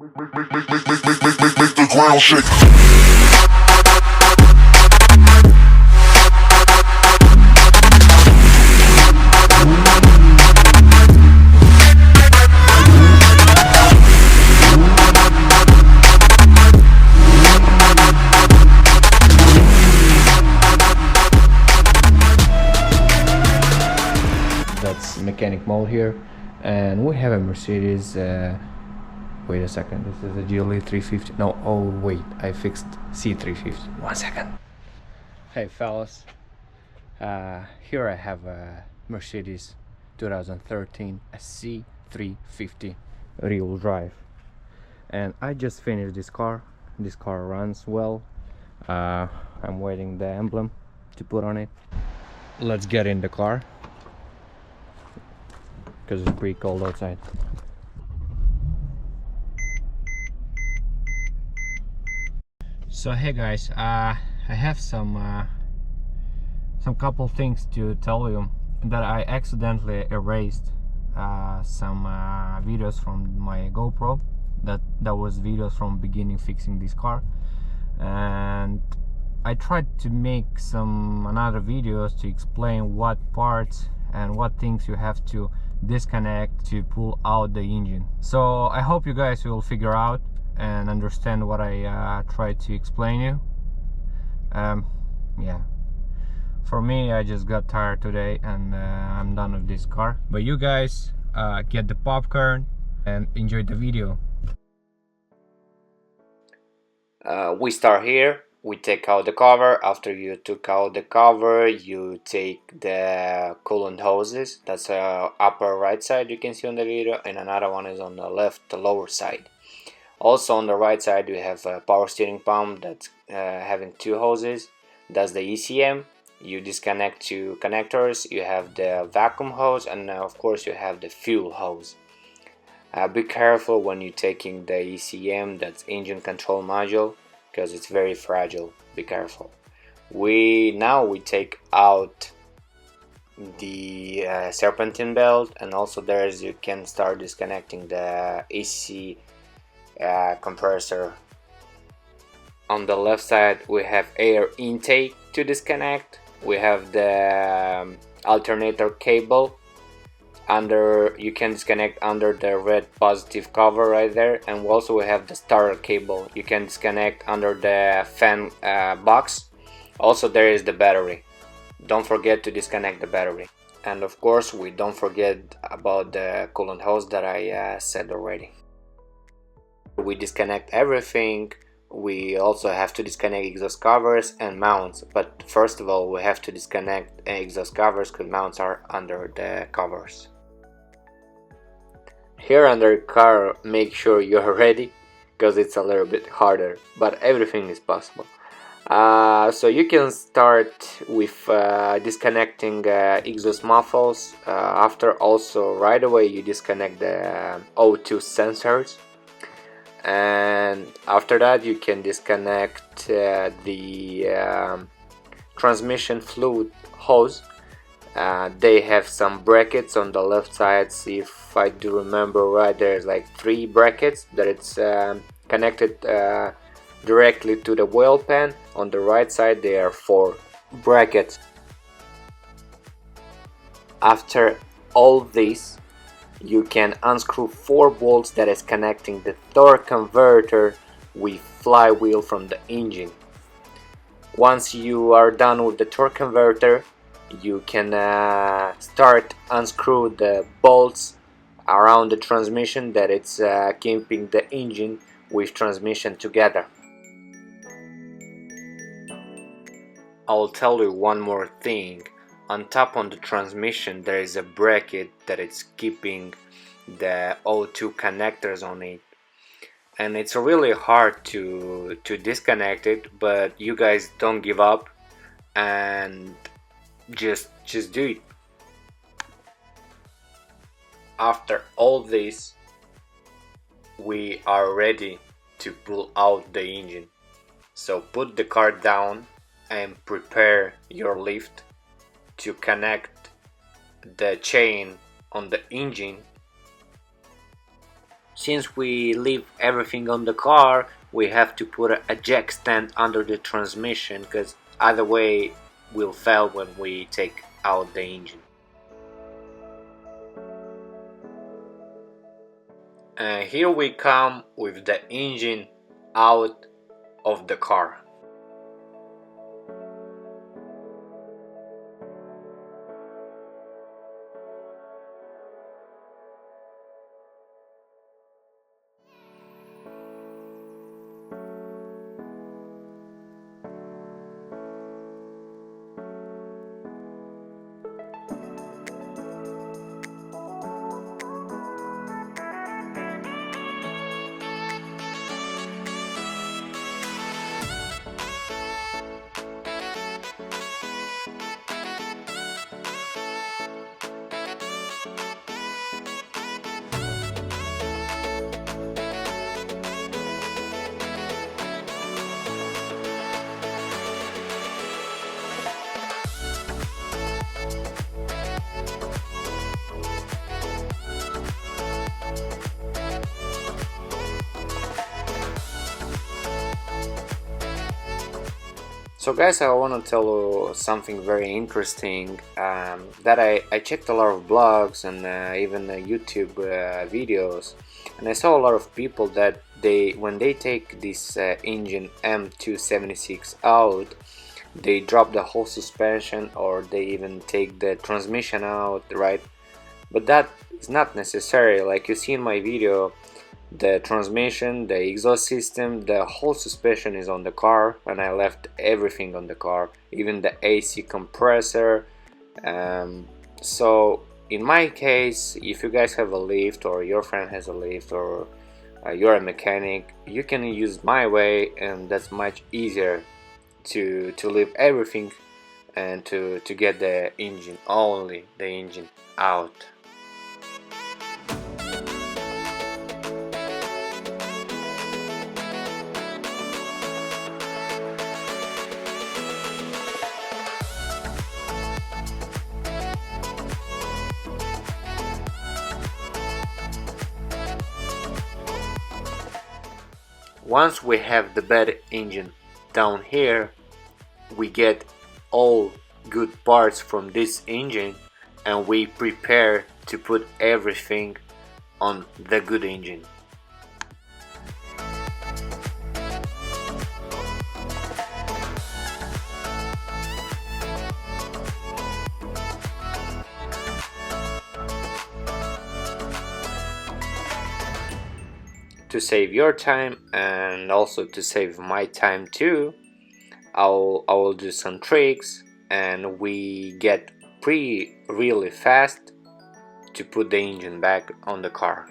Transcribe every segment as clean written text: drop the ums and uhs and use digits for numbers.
Make the ground shake. That's mechanic mode here, and we have a Mercedes. Wait a second, this is a GLE 350. No, oh wait, I fixed C350. 1 second. Hey fellas, here I have a Mercedes 2013 a C350 rear-wheel drive, and I just finished this car. This car runs well. I'm waiting the emblem to put on it. Let's get in the car because it's pretty cold outside. So hey guys, I have some couple things to tell you that I accidentally erased some videos from my GoPro. That was videos from beginning fixing this car, and I tried to make some another videos to explain what parts and what things you have to disconnect to pull out the engine. So I hope you guys will figure out and understand what I try to explain you. Yeah, for me, I just got tired today, and I'm done with this car. But you guys get the popcorn and enjoy the video. We start here. We take out the cover. After you took out the cover, you take the coolant hoses. That's upper right side, you can see on the video, and another one is on the left lower side. Also on the right side we have a power steering pump that's having two hoses. That's the ECM. You disconnect two connectors. You have the vacuum hose, and of course you have the fuel hose. Be careful when you're taking the ECM, that's engine control module, because it's very fragile. Be careful. We take out the serpentine belt, and also there's you can start disconnecting the AC compressor. On the left side we have air intake to disconnect. We have the alternator cable under, you can disconnect under the red positive cover right there, and also we have the starter cable, you can disconnect under the fan box. Also there is the battery, don't forget to disconnect the battery, and of course we don't forget about the coolant hose that I said already. We disconnect everything. We also have to disconnect exhaust covers and mounts, but first of all we have to disconnect exhaust covers because mounts are under the covers. Here under the car, make sure you're ready because it's a little bit harder, but everything is possible. So you can start with disconnecting exhaust muffles. After also right away you disconnect the O2 sensors, and after that you can disconnect the transmission fluid hose. They have some brackets on the left side. If I do remember right, there's like 3 brackets that it's connected directly to the oil pan. On the right side there are 4 brackets. After all this, you can unscrew 4 bolts that is connecting the torque converter with flywheel from the engine. Once you are done with the torque converter, you can start unscrew the bolts around the transmission that it's keeping the engine with transmission together. I'll tell you one more thing. On top on the transmission there is a bracket that it's keeping the O2 connectors on it, and it's really hard to disconnect it, but you guys don't give up and just do it. After all this, we are ready to pull out the engine. So put the car down and prepare your lift to connect the chain on the engine Since we leave everything on the car, we have to put a jack stand under the transmission, because either way will fail when we take out the engine. And here we come with the engine out of the car. So guys, I want to tell you something very interesting, that I checked a lot of blogs and even YouTube videos, and I saw a lot of people that when they take this engine M276 out, they drop the whole suspension, or they even take the transmission out, right? But that is not necessary. Like you see in my video, the transmission, the exhaust system, the whole suspension is on the car, and I left everything on the car, even the AC compressor. So in my case, if you guys have a lift, or your friend has a lift, or you're a mechanic, you can use my way, and that's much easier to leave everything and to get the engine, only the engine, out. Once we have the bad engine down here, we get all good parts from this engine, and we prepare to put everything on the good engine. To save your time, and also to save my time too, I will do some tricks, and we get really fast to put the engine back on the car.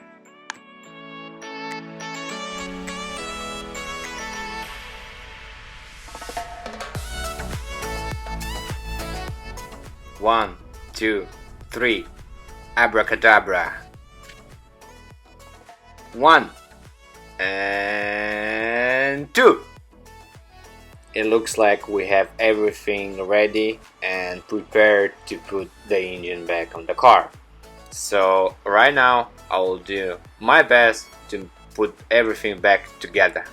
One, two, three, abracadabra. One and two. It looks like we have everything ready and prepared to put the engine back on the car. So right now I will do my best to put everything back together.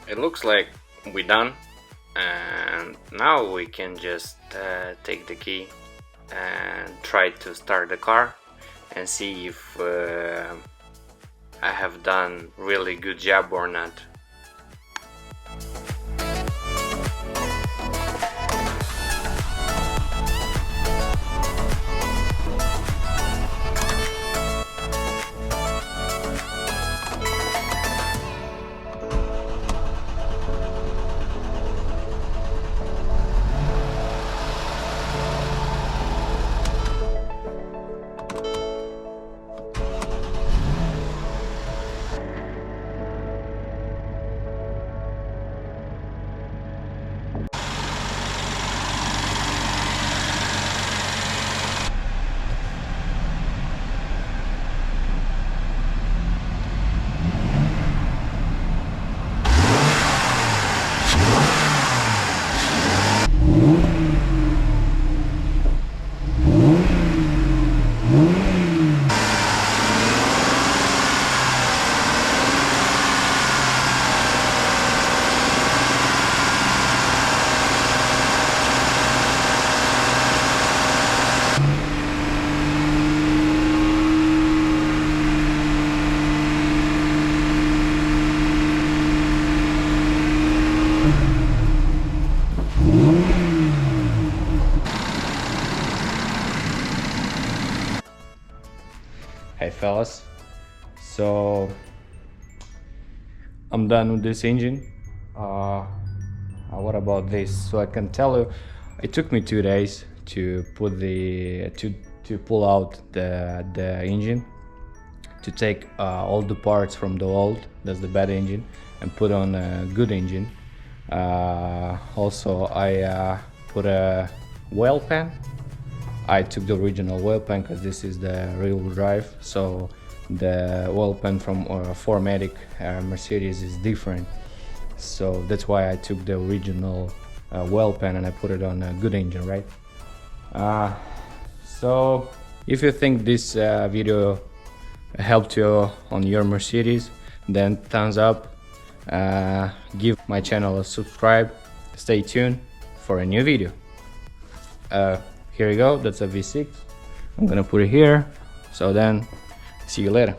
it looks like we're done, and now we can just take the key and try to start the car and see if I have done really good job or not. Hey fellas, so I'm done with this engine. What about this? So I can tell you, it took me 2 days to put to pull out the engine, to take all the parts from the old, that's the bad engine, and put on a good engine. Also I put a oil pan. I took the original oil pan because this is the real drive, so the oil pan from 4MATIC Mercedes is different, so that's why I took the original oil pan and I put it on a good engine, right? So if you think this video helped you on your Mercedes, then thumbs up, give my channel a subscribe, stay tuned for a new video. Here we go, that's a V6. I'm gonna put it here, so then see you later.